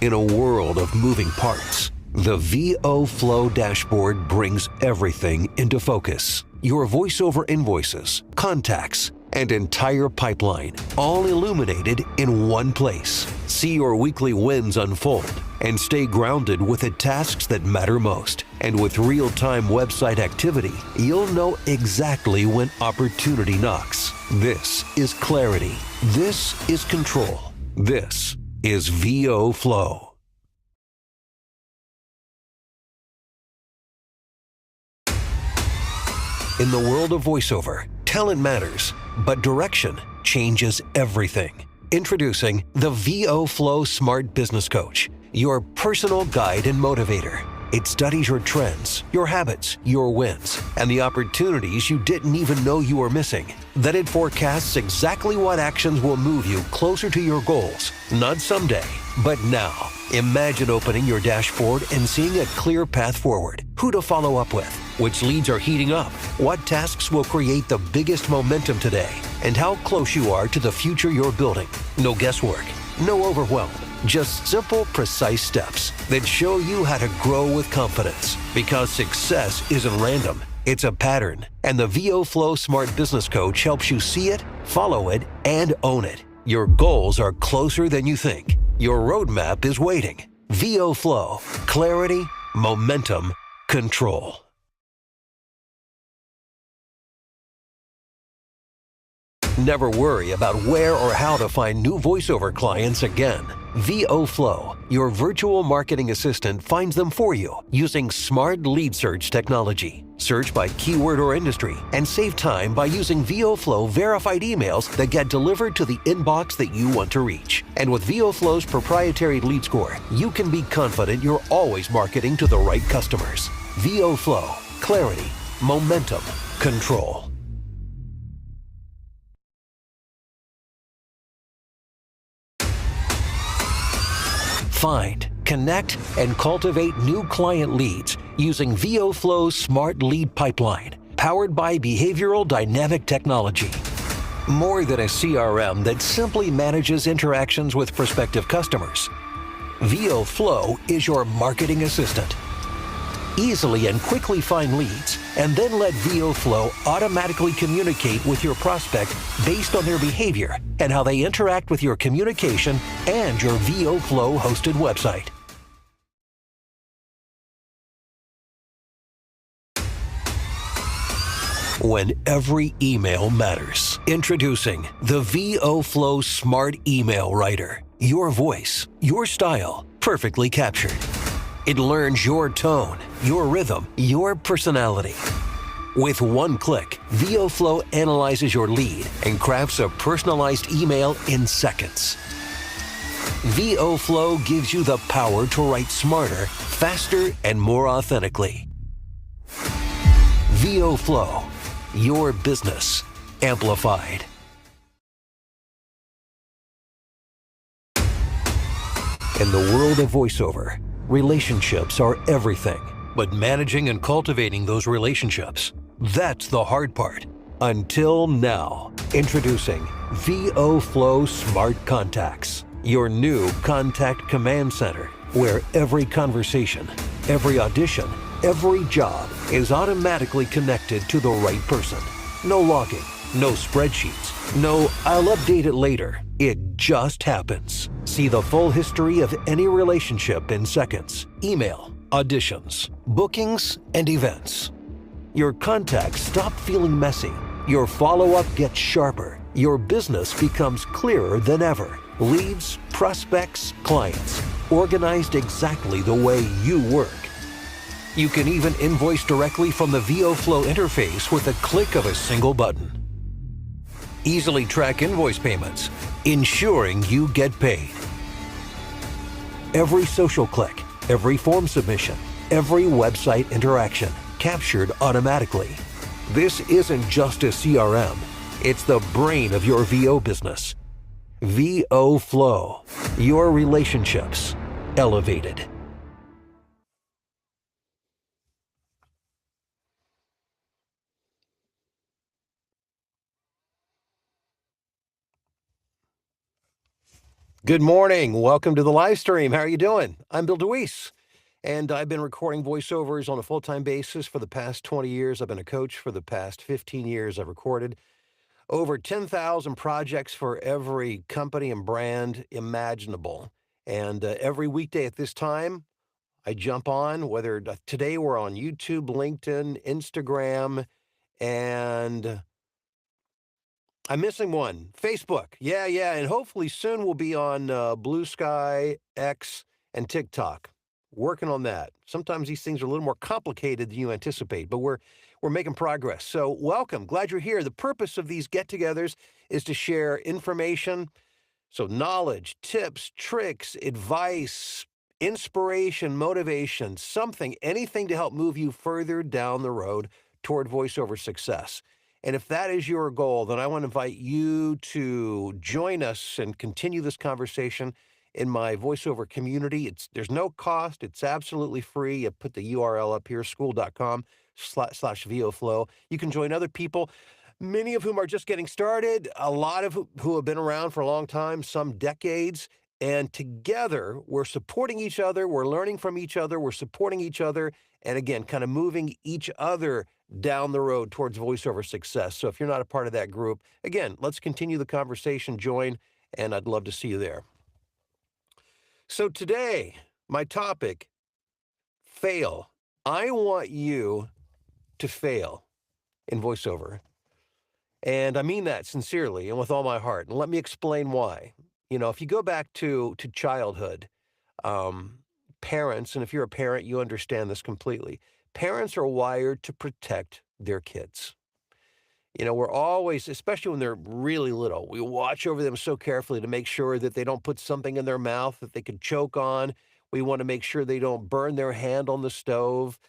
In a world of moving parts, the VO Flow dashboard brings everything into focus. Your voiceover invoices, contacts, and entire pipeline, all illuminated in one place. See your weekly wins unfold and stay grounded with the tasks that matter most. And with real-time website activity, you'll know exactly when opportunity knocks. This is clarity. This is control. This is VO Flow. In the world of voiceover, talent matters, but direction changes everything. Introducing the VO Flow Smart Business Coach, your personal guide and motivator. It studies your trends, your habits, your wins, and the opportunities you didn't even know you were missing. Then it forecasts exactly what actions will move you closer to your goals, not someday, but now. Imagine opening your dashboard and seeing a clear path forward, who to follow up with, which leads are heating up, what tasks will create the biggest momentum today, and how close you are to the future you're building. No guesswork, no overwhelm, just simple, precise steps that show you how to grow with confidence. Because success isn't random, it's a pattern, and the VO Flow Smart Business Coach helps you see it, follow it, and own it. Your goals are closer than you think. Your roadmap is waiting. VO Flow, clarity, momentum, control. Never worry about where or how to find new voiceover clients again. VO Flow, your virtual marketing assistant, finds them for you using smart lead search technology. Search by keyword or industry and save time by using VO Flow verified emails that get delivered to the inbox that you want to reach. And with VO Flow's proprietary lead score, you can be confident you're always marketing to the right customers. VO Flow, clarity, momentum, control. Find, connect, and cultivate new client leads using VO Flow's Smart Lead Pipeline, powered by behavioral dynamic technology. More than a CRM that simply manages interactions with prospective customers, VO Flow is your marketing assistant. Easily and quickly find leads, and then let VO Flow automatically communicate with your prospect based on their behavior and how they interact with your communication and your VO Flow hosted website. When every email matters. Introducing the VO Flow Smart Email Writer. Your voice, your style, perfectly captured. It learns your tone, your rhythm, your personality. With one click, VO Flow analyzes your lead and crafts a personalized email in seconds. VO Flow gives you the power to write smarter, faster, and more authentically. VO Flow, your business amplified. In the world of voiceover, relationships are everything, but managing and cultivating those relationships, that's the hard part. Until now, introducing VO Flow Smart Contacts, your new contact command center, where every conversation, every audition, every job is automatically connected to the right person. No logging, no spreadsheets, no "I'll update it later." It just happens. See the full history of any relationship in seconds. Email, auditions, bookings, and events. Your contacts stop feeling messy. Your follow-up gets sharper. Your business becomes clearer than ever. Leads, prospects, clients, organized exactly the way you work. You can even invoice directly from the VO Flow interface with a click of a single button. Easily track invoice payments, ensuring you get paid. Every social click, every form submission, every website interaction captured automatically. This isn't just a CRM, it's the brain of your VO business. VO Flow, your relationships elevated. Good morning. Welcome to the live stream. How are you doing? I'm Bill DeWeese, and I've been recording voiceovers on a full-time basis for the past 20 years. I've been a coach for the past 15 years. I've recorded over 10,000 projects for every company and brand imaginable. And every weekday at this time, I jump on, whether today we're on YouTube, LinkedIn, Instagram, and I'm missing one. Facebook. Yeah. And hopefully soon we'll be on Blue Sky, X, and TikTok. Working on that. Sometimes these things are a little more complicated than you anticipate, but we're making progress. So welcome. Glad you're here. The purpose of these get-togethers is to share information, so knowledge, tips, tricks, advice, inspiration, motivation, something, anything to help move you further down the road toward voiceover success. And if that is your goal, then I want to invite you to join us and continue this conversation in my voiceover community. There's no cost. It's absolutely free. I put the URL up here, school.com/VOFlow. You can join other people, many of whom are just getting started, a lot of who have been around for a long time, some decades. And together, we're supporting each other, we're learning from each other, we're supporting each other, and again, kind of moving each other down the road towards voiceover success. So if you're not a part of that group, again, let's continue the conversation, join, and I'd love to see you there. So today, my topic, fail. I want you to fail in voiceover. And I mean that sincerely and with all my heart. And let me explain why. You know, if you go back to childhood, parents, and if you're a parent, you understand this completely. Parents are wired to protect their kids. You know, we're always, especially when they're really little, we watch over them so carefully to make sure that they don't put something in their mouth that they could choke on. We want to make sure they don't burn their hand on the stove.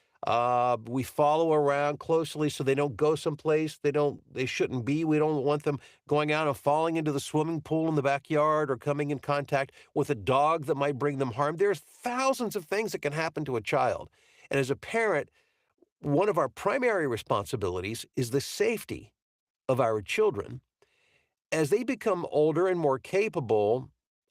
We follow around closely so they don't go someplace they shouldn't be. We don't want them going out and falling into the swimming pool in the backyard or coming in contact with a dog that might bring them harm. There's thousands of things that can happen to a child. And as a parent, one of our primary responsibilities is the safety of our children. As they become older and more capable,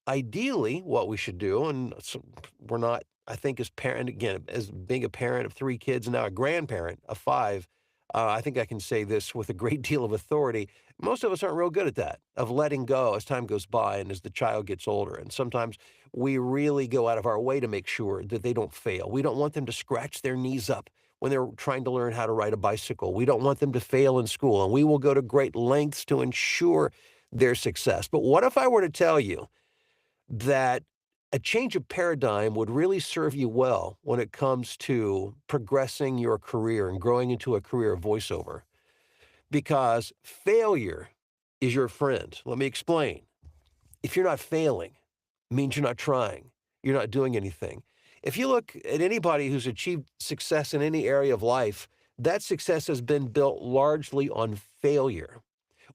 ideally, what we should do, and so we're not, I think, as parent, again, as being a parent of 3 kids and now a grandparent of 5, I think I can say this with a great deal of authority. Most of us aren't real good at that, of letting go as time goes by and as the child gets older. And sometimes we really go out of our way to make sure that they don't fail. We don't want them to scratch their knees up when they're trying to learn how to ride a bicycle. We don't want them to fail in school, and we will go to great lengths to ensure their success. But what if I were to tell you that a change of paradigm would really serve you well when it comes to progressing your career and growing into a career of voiceover? Because failure is your friend. Let me explain. If you're not failing, it means you're not trying. You're not doing anything. If you look at anybody who's achieved success in any area of life, that success has been built largely on failure.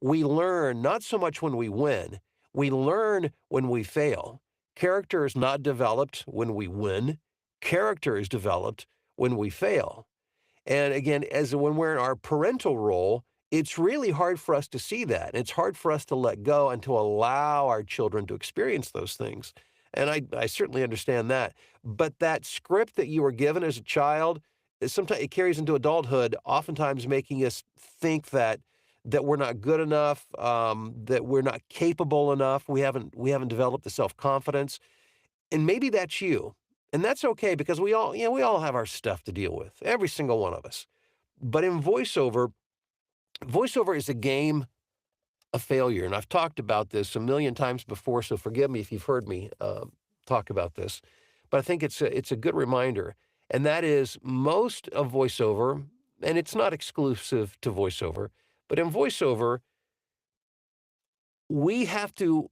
We learn not so much when we win, we learn when we fail. Character is not developed when we win. Character is developed when we fail. And again, as when we're in our parental role, it's really hard for us to see that. It's hard for us to let go and to allow our children to experience those things. And I certainly understand that. But that script that you were given as a child, sometimes it carries into adulthood, oftentimes making us think that we're not good enough, that we're not capable enough. We haven't developed the self-confidence. And maybe that's you. And that's okay because we all have our stuff to deal with, every single one of us. But in voiceover is a game of failure. And I've talked about this a million times before, so forgive me if you've heard me talk about this. But I think it's a good reminder. And that is most of voiceover, and it's not exclusive to voiceover, but in voiceover, we have to,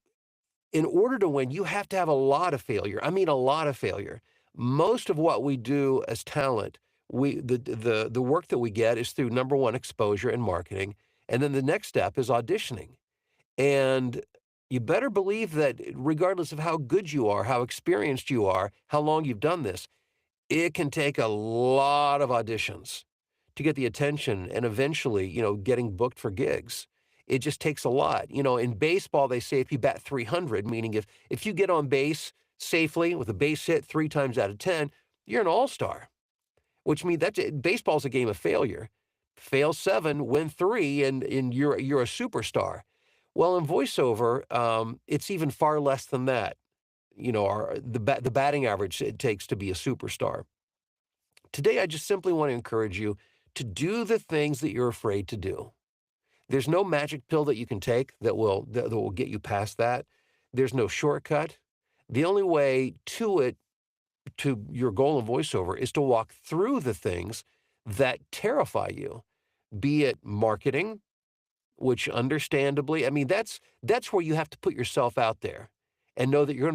in order to win, you have to have a lot of failure. I mean, a lot of failure. Most of what we do as talent, the work that we get is through number one, exposure and marketing. And then the next step is auditioning. And you better believe that regardless of how good you are, how experienced you are, how long you've done this, it can take a lot of auditions to get the attention and eventually, getting booked for gigs. It just takes a lot. In baseball, they say if you bat 300, meaning if you get on base safely with a base hit 3 times out of 10, you're an all-star, which means that baseball's a game of failure. Fail 7, win 3, and you're a superstar. Well, in voiceover, it's even far less than that. The batting average it takes to be a superstar. Today, I just simply want to encourage you to do the things that you're afraid to do. There's no magic pill that you can take that will get you past that. There's no shortcut. The only way to your goal in voiceover is to walk through the things that terrify you, be it marketing, which understandably, that's where you have to put yourself out there and know that you're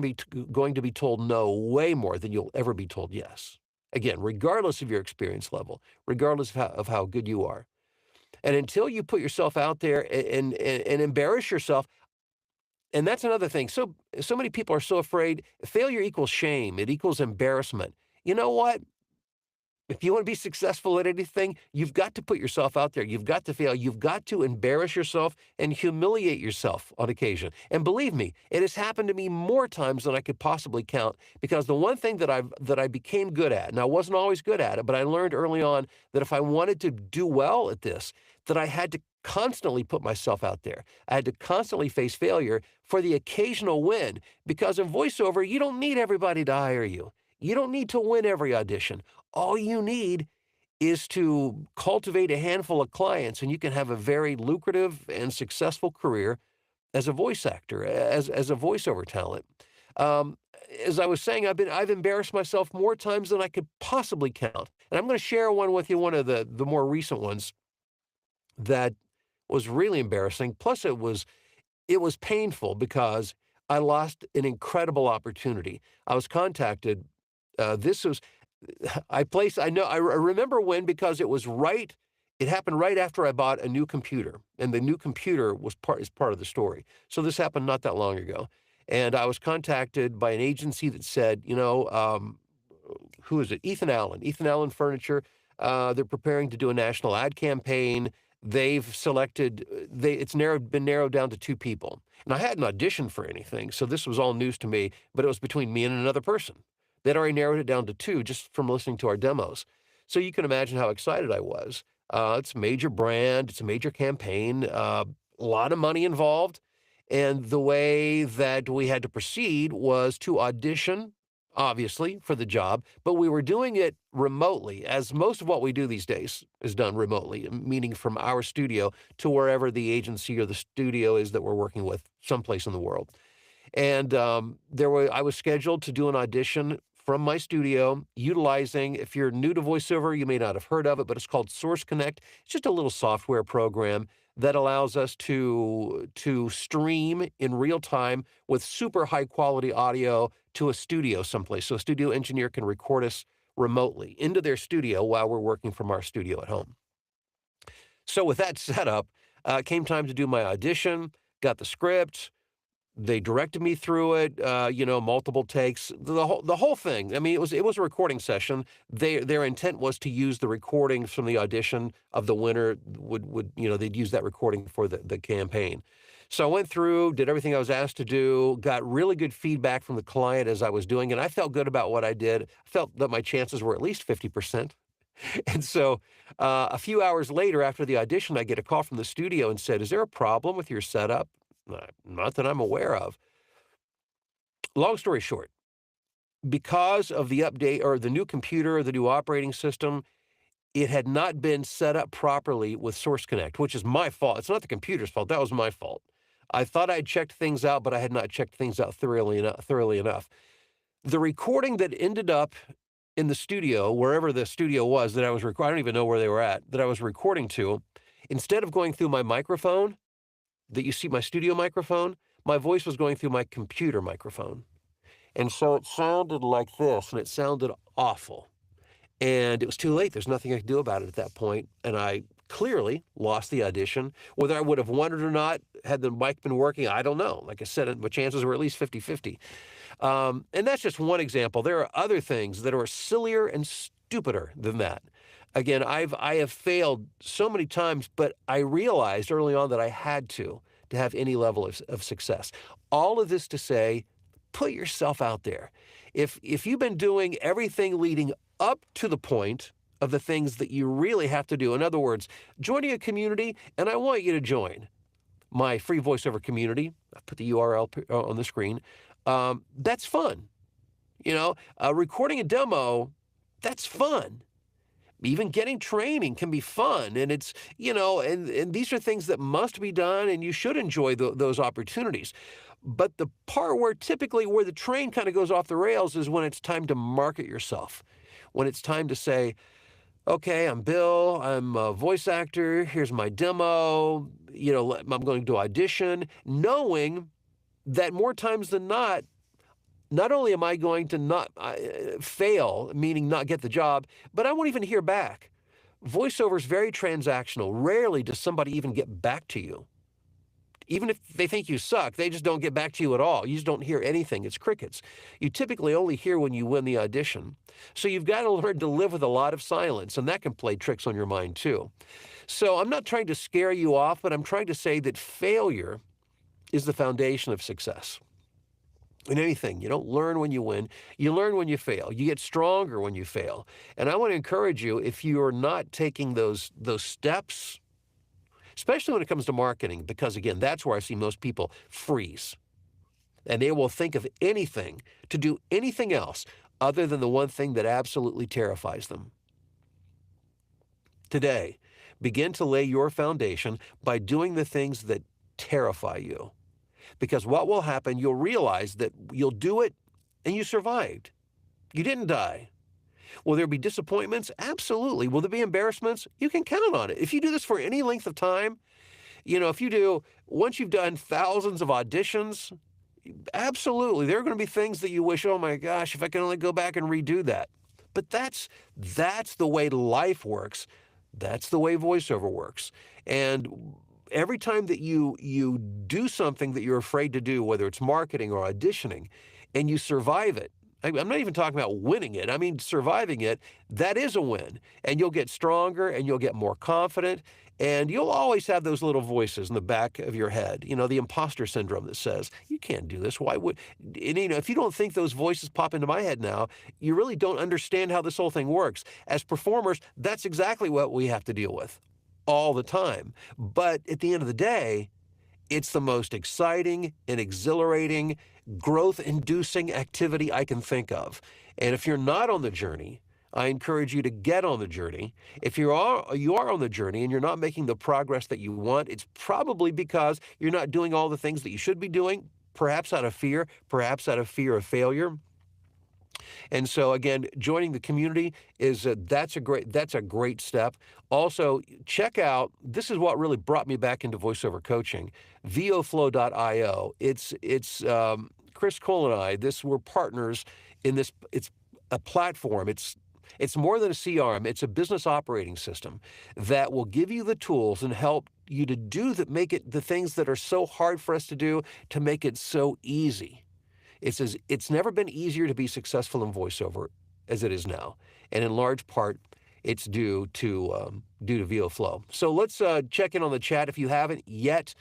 going to be told no way more than you'll ever be told yes. Again, regardless of your experience level, regardless of how good you are. And until you put yourself out there and embarrass yourself, and that's another thing. So many people are so afraid. Failure equals shame. It equals embarrassment. You know what? If you want to be successful at anything, you've got to put yourself out there. You've got to fail. You've got to embarrass yourself and humiliate yourself on occasion. And believe me, it has happened to me more times than I could possibly count, because the one thing that I became good at, and I wasn't always good at it, but I learned early on that if I wanted to do well at this, that I had to constantly put myself out there. I had to constantly face failure for the occasional win, because in voiceover, you don't need everybody to hire you. You don't need to win every audition. All you need is to cultivate a handful of clients, and you can have a very lucrative and successful career as a voice actor, as a voiceover talent. As I was saying, I've embarrassed myself more times than I could possibly count. And I'm going to share one with you, one of the more recent ones that was really embarrassing. Plus, it was painful because I lost an incredible opportunity. I was contacted. I remember when, because it happened right after I bought a new computer, and the new computer is part of the story. So this happened not that long ago. And I was contacted by an agency that said, who is it? Ethan Allen Furniture. They're preparing to do a national ad campaign. They've selected, it's been narrowed down to 2 people. And I hadn't auditioned for anything, so this was all news to me, but it was between me and another person. They'd already narrowed it down to 2 just from listening to our demos. So you can imagine how excited I was. It's a major brand. It's a major campaign, a lot of money involved. And the way that we had to proceed was to audition, obviously, for the job, but we were doing it remotely, as most of what we do these days is done remotely, meaning from our studio to wherever the agency or the studio is that we're working with, someplace in the world. And I was scheduled to do an audition from my studio, utilizing, if you're new to voiceover, you may not have heard of it, but it's called Source Connect. It's just a little software program that allows us to stream in real time with super high quality audio to a studio someplace. So a studio engineer can record us remotely into their studio while we're working from our studio at home. So with that setup, came time to do my audition, got the script. They directed me through it, multiple takes, the whole thing. It was a recording session. Their intent was to use the recordings from the audition of the winner. They'd use that recording for the campaign. So I went through, did everything I was asked to do, got really good feedback from the client as I was doing it. I felt good about what I did. I felt that my chances were at least 50%. And so a few hours later, after the audition, I get a call from the studio and said, "Is there a problem with your setup?" Not that I'm aware of. Long story short, because of the update or the new computer, the new operating system, it had not been set up properly with Source Connect, which is my fault. It's not the computer's fault. That was my fault. I thought I'd checked things out, but I had not checked things out thoroughly enough. The recording that ended up in the studio, wherever the studio was that I was recording, I don't even know where they were at, that I was recording to, instead of going through my microphone, that you see my studio microphone, my voice was going through my computer microphone. And so it sounded like this, and it sounded awful. And it was too late. There's nothing I could do about it at that point. And I clearly lost the audition. Whether I would have won it or not, had the mic been working, I don't know. Like I said, my chances were at least 50-50. And that's just one example. There are other things that are sillier and stupider than that. Again, I have failed so many times, but I realized early on that I had to have any level of success. All of this to say, put yourself out there. If you've been doing everything leading up to the point of the things that you really have to do, in other words, joining a community, and I want you to join my free voiceover community. I put the URL on the screen. That's fun. Recording a demo, that's fun. Even getting training can be fun, and it's, and these are things that must be done, and you should enjoy those opportunities. But the part where the train kind of goes off the rails is when it's time to market yourself, when it's time to say, okay, I'm Bill, I'm a voice actor, here's my demo, I'm going to audition, knowing that more times than not only am I going to not fail, meaning not get the job, but I won't even hear back. Voiceover is very transactional. Rarely does somebody even get back to you. Even if they think you suck, they just don't get back to you at all. You just don't hear anything. It's crickets. You typically only hear when you win the audition. So you've got to learn to live with a lot of silence, and that can play tricks on your mind too. So I'm not trying to scare you off, but I'm trying to say that failure is the foundation of success. In anything, you don't learn when you win, you learn when you fail. You get stronger when you fail. And I want to encourage you, if you're not taking those steps, especially when it comes to marketing, because again, that's where I see most people freeze. And they will think of anything to do anything else other than the one thing that absolutely terrifies them. Today, begin to lay your foundation by doing the things that terrify you. Because what will happen, you'll realize that you'll do it and you survived. You didn't die. Will there be disappointments? Absolutely. Will there be embarrassments? You can count on it. If you do this for any length of time, once you've done thousands of auditions, absolutely, there are going to be things that you wish, oh my gosh, if I can only go back and redo that. But that's the way life works. That's the way voiceover works. And every time that you do something that you're afraid to do, whether it's marketing or auditioning, and you survive it, I'm not even talking about winning it, I mean surviving it, that is a win. And you'll get stronger and you'll get more confident, and you'll always have those little voices in the back of your head, the imposter syndrome that says, you can't do this, why would, and, if you don't think those voices pop into my head now, you really don't understand how this whole thing works. As performers, that's exactly what we have to deal with all the time. But at the end of the day, it's the most exciting and exhilarating, growth-inducing activity I can think of. And if you're not on the journey, I encourage you to get on the journey. If you are on the journey and you're not making the progress that you want, it's probably because you're not doing all the things that you should be doing, perhaps out of fear of failure. And so again, joining the community is that's a great step. Also, check out, this is what really brought me back into voiceover coaching, VOflow.io. It's Chris Cole and I, we're partners in this. It's a platform. It's more than a CRM. It's a business operating system that will give you the tools and help you to make it the things that are so hard for us to do, to make it so easy. It's never been easier to be successful in voiceover as it is now, and in large part, it's due to VOflow. So let's check in on the chat. If you haven't yet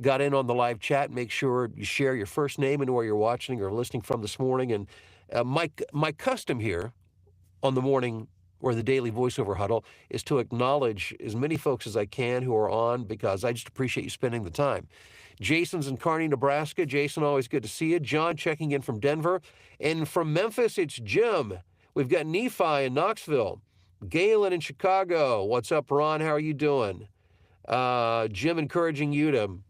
got in on the live chat, make sure you share your first name and where you're watching or listening from this morning. And my custom here on the morning or the daily voiceover huddle is to acknowledge as many folks as I can who are on, because I just appreciate you spending the time. Jason's in Kearney, Nebraska. Jason, always good to see you. John checking in from Denver. And from Memphis, it's Jim. We've got Nephi in Knoxville. Galen in Chicago. What's up, Ron? How are you doing? Jim encouraging you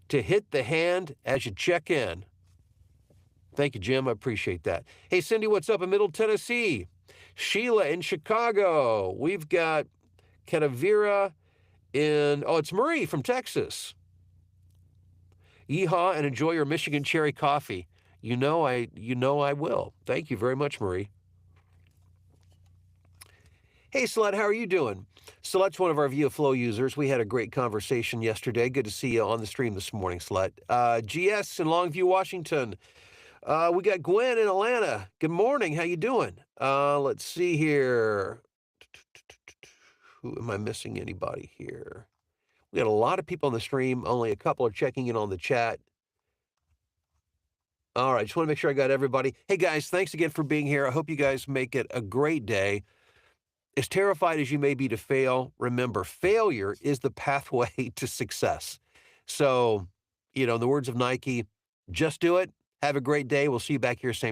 to hit the hand as you check in. Thank you, Jim. I appreciate that. Hey, Cindy, what's up in Middle Tennessee? Sheila in Chicago. We've got Kenavira it's Marie from Texas. Yeehaw, and enjoy your Michigan cherry coffee. I will. Thank you very much, Marie. Hey, Celeste, how are you doing? Celette's one of our VOflow users. We had a great conversation yesterday. Good to see you on the stream this morning, Celeste. GS in Longview, Washington. We got Gwen in Atlanta. Good morning. How you doing? Let's see here. Who am I missing? Anybody here? We got a lot of people on the stream. Only a couple are checking in on the chat. All right, just want to make sure I got everybody. Hey guys, thanks again for being here. I hope you guys make it a great day. As terrified as you may be to fail, remember, failure is the pathway to success. So, in the words of Nike, just do it. Have a great day. We'll see you back here same time.